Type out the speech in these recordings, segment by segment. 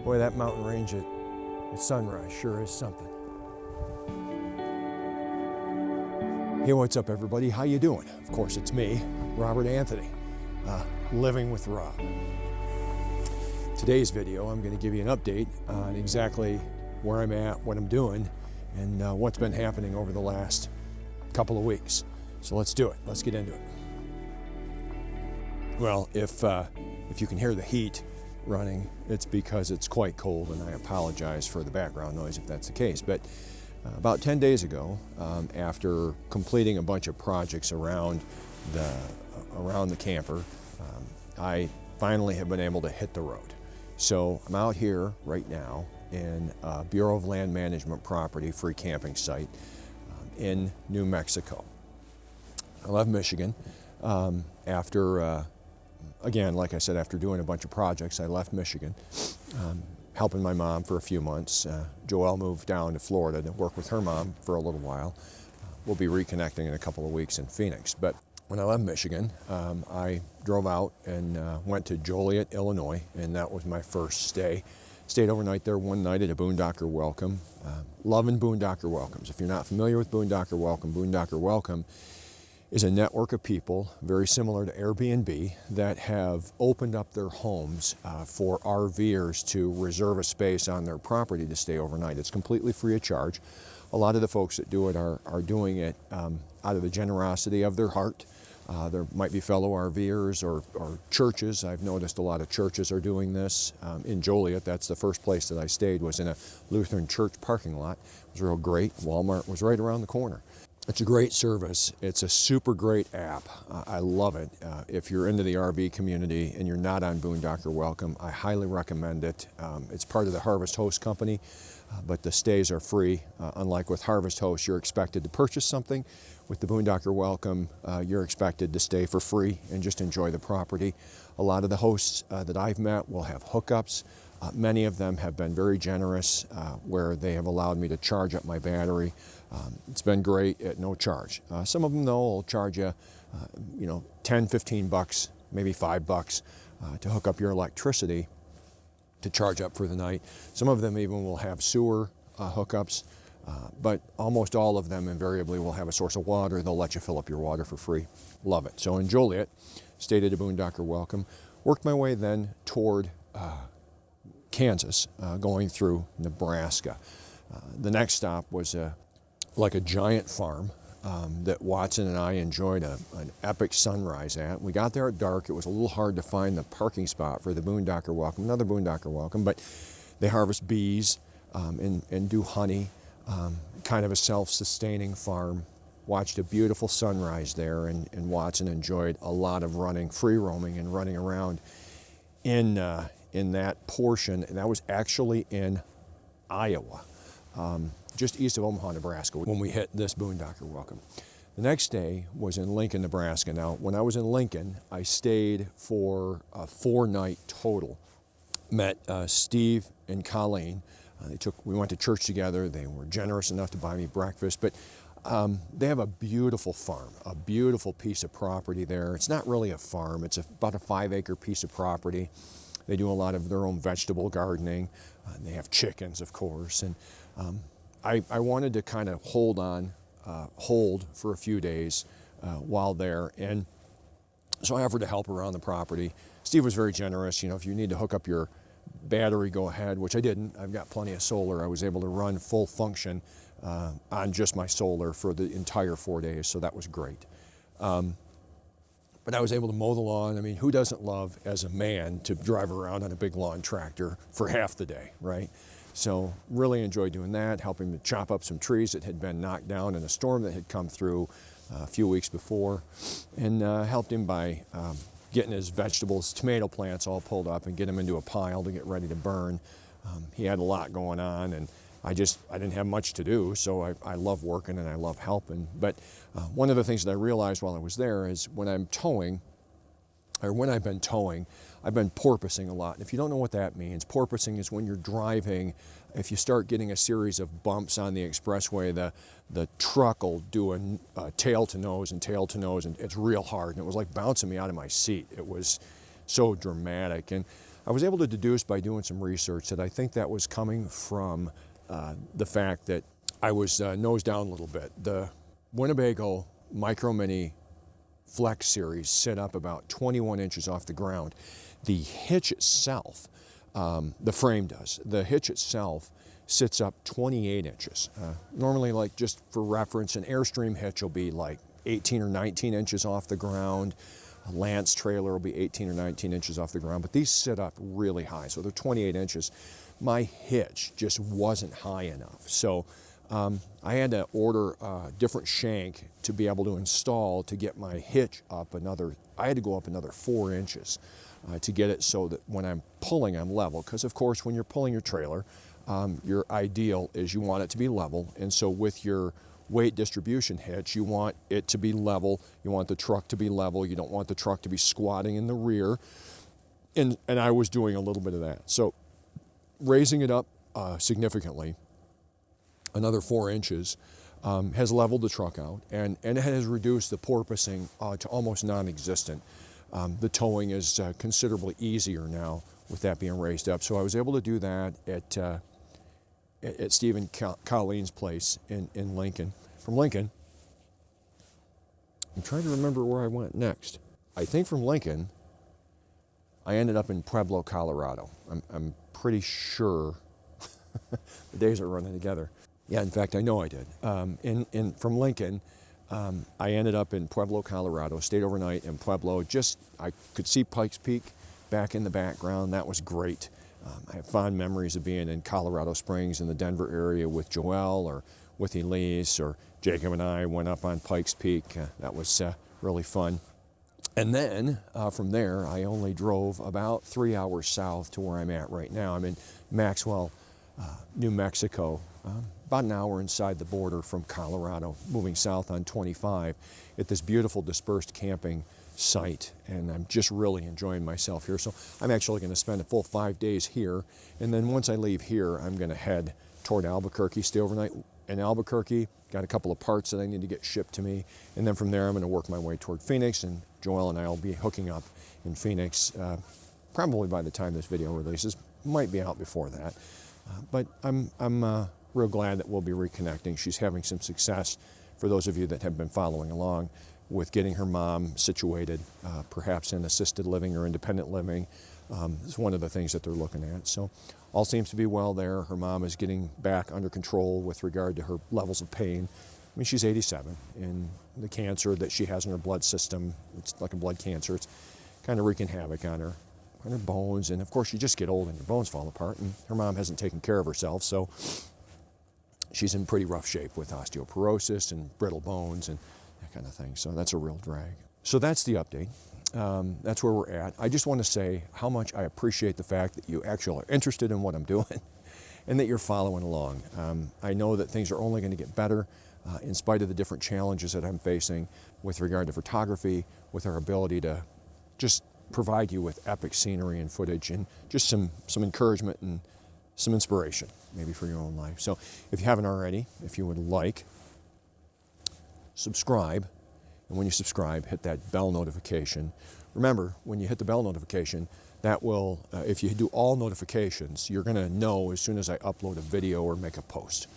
Boy, that mountain range at sunrise sure is something. Hey, what's up everybody? How you doing? Of course, it's me, Robert Anthony, living with Rob. Today's video, I'm going to give you an update on exactly where I'm at, what I'm doing, and what's been happening over the last couple of weeks. So let's do it. Let's get into it. Well, if you can hear the heat running, it's because it's quite cold, and I apologize for the background noise if that's the case. But about 10 days ago, after completing a bunch of projects around the camper, I finally have been able to hit the road. So I'm out here right now in a Bureau of Land Management property, free camping site in New Mexico. I left Michigan after, again, like I said, after doing a bunch of projects. I left Michigan, helping my mom for a few months. Joelle moved down to Florida to work with her mom for a little while. We'll be reconnecting in a couple of weeks in Phoenix. But when I left Michigan, I drove out and went to Joliet, Illinois, and that was my first stay. Stayed overnight there one night at a Boondocker Welcome. Loving Boondocker Welcomes. If you're not familiar with Boondocker Welcome, Boondocker Welcome is a network of people very similar to Airbnb that have opened up their homes for RVers to reserve a space on their property to stay overnight. It's completely free of charge. A lot of the folks that do it are doing it out of the generosity of their heart. There might be fellow RVers or churches. I've noticed a lot of churches are doing this. In Joliet, that's the first place that I stayed, was in a Lutheran church parking lot. It was real great. Walmart was right around the corner. It's a great service. It's a super great app. I love it. If you're into the RV community and you're not on Boondocker Welcome, I highly recommend it. It's part of the Harvest Host company, but the stays are free. Unlike with Harvest Host, you're expected to purchase something. With the Boondocker Welcome, you're expected to stay for free and just enjoy the property. A lot of the hosts that I've met will have hookups. Many of them have been very generous where they have allowed me to charge up my battery. It's been great at no charge. Some of them though will charge you, 10, 15 bucks, maybe $5 to hook up your electricity to charge up for the night. Some of them even will have sewer hookups, but almost all of them invariably will have a source of water. They'll let you fill up your water for free. Love it. So in Joliet, stayed at a Boondocker Welcome, worked my way then toward Kansas, going through Nebraska. The next stop was like a giant farm that Watson and I enjoyed an epic sunrise at. We got there at dark. It was a little hard to find the parking spot for the Boondocker Welcome, another Boondocker Welcome, but they harvest bees and do honey, kind of a self-sustaining farm. Watched a beautiful sunrise there, and Watson enjoyed a lot of running, free roaming and running around in that portion. And that was actually in Iowa. Just east of Omaha, Nebraska, when we hit this Boondocker Welcome. The next day was in Lincoln, Nebraska. Now, when I was in Lincoln, I stayed for a 4-night total. Met Steve and Colleen. We went to church together. They were generous enough to buy me breakfast, but they have a beautiful farm, a beautiful piece of property there. It's not really a farm. It's about a 5-acre piece of property. They do a lot of their own vegetable gardening. They have chickens, of course, and I wanted to kind of hold for a few days while there, and so I offered to help around the property. Steve was very generous. If you need to hook up your battery, go ahead, which I didn't. I've got plenty of solar. I was able to run full function on just my solar for the entire 4 days, so that was great. But I was able to mow the lawn. I mean, who doesn't love, as a man, to drive around on a big lawn tractor for half the day, right? So really enjoyed doing that, helping to chop up some trees that had been knocked down in a storm that had come through a few weeks before, and helped him by getting his vegetables, tomato plants all pulled up and get them into a pile to get ready to burn. He had a lot going on, and I didn't have much to do, so I love working and I love helping. But one of the things that I realized while I was there is when I've been towing, I've been porpoising a lot. And if you don't know what that means, porpoising is when you're driving, if you start getting a series of bumps on the expressway, the truck will do a tail to nose, and it's real hard. And it was like bouncing me out of my seat. It was so dramatic. And I was able to deduce by doing some research that I think that was coming from the fact that I was nose down a little bit. The Winnebago Micro Mini Flex series sit up about 21 inches off the ground. The hitch itself, the frame does, the hitch itself sits up 28 inches. Normally, like just for reference, an Airstream hitch will be like 18 or 19 inches off the ground. A Lance trailer will be 18 or 19 inches off the ground, but these sit up really high, so they're 28 inches. My hitch just wasn't high enough, so I had to order a different shank to be able to install to get my hitch up another, I had to go up another 4 inches to get it so that when I'm pulling, I'm level, because of course when you're pulling your trailer, your ideal is you want it to be level, and so with your weight distribution hitch, you want it to be level, you want the truck to be level, you don't want the truck to be squatting in the rear, and I was doing a little bit of that. So raising it up significantly, another 4 inches, has leveled the truck out, and it has reduced the porpoising to almost non-existent. The towing is considerably easier now with that being raised up. So I was able to do that at Stephen Colleen's place in Lincoln. From Lincoln, I'm trying to remember where I went next. I think from Lincoln, I ended up in Pueblo, Colorado. I'm pretty sure the days are running together. Yeah, in fact, I know I did. From Lincoln, I ended up in Pueblo, Colorado, stayed overnight in Pueblo. I could see Pikes Peak back in the background. That was great. I have fond memories of being in Colorado Springs in the Denver area with Joelle or with Elise, or Jacob and I went up on Pikes Peak. That was really fun. And then from there, I only drove about 3 hours south to where I'm at right now. I'm in Maxwell, New Mexico, about an hour inside the border from Colorado, moving south on 25 at this beautiful dispersed camping site, and I'm just really enjoying myself here. So I'm actually going to spend a full 5 days here, and then once I leave here, I'm going to head toward Albuquerque, stay overnight in Albuquerque, got a couple of parts that I need to get shipped to me, and then from there I'm going to work my way toward Phoenix, and Joelle and I will be hooking up in Phoenix probably by the time this video releases. Might be out before that, but I'm real glad that we'll be reconnecting. She's having some success, for those of you that have been following along, with getting her mom situated, perhaps in assisted living or independent living. It's one of the things that they're looking at. So all seems to be well there. Her mom is getting back under control with regard to her levels of pain. I mean, she's 87, and the cancer that she has in her blood system, it's like a blood cancer, it's kind of wreaking havoc on her bones, and of course you just get old and your bones fall apart, and her mom hasn't taken care of herself, so she's in pretty rough shape with osteoporosis and brittle bones and that kind of thing. So that's a real drag. So that's the update. That's where we're at. I just want to say how much I appreciate the fact that you actually are interested in what I'm doing and that you're following along. I know that things are only going to get better in spite of the different challenges that I'm facing with regard to photography, with our ability to just provide you with epic scenery and footage and just some encouragement and some inspiration, maybe for your own life. So if you haven't already, if you would like, subscribe. And when you subscribe, hit that bell notification. Remember, when you hit the bell notification, that will, if you do all notifications, you're going to know as soon as I upload a video or make a post.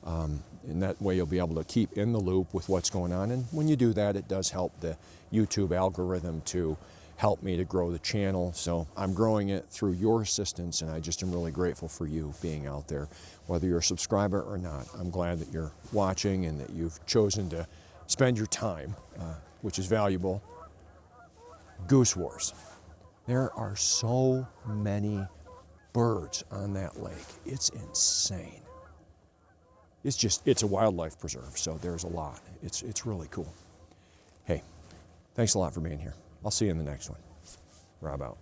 And that way you'll be able to keep in the loop with what's going on. And when you do that, it does help the YouTube algorithm to help me to grow the channel. So I'm growing it through your assistance, and I just am really grateful for you being out there. Whether you're a subscriber or not, I'm glad that you're watching and that you've chosen to spend your time, which is valuable. Goose Wars. There are so many birds on that lake. It's insane. It's a wildlife preserve, so there's a lot. It's really cool. Hey, thanks a lot for being here. I'll see you in the next one. Rob out.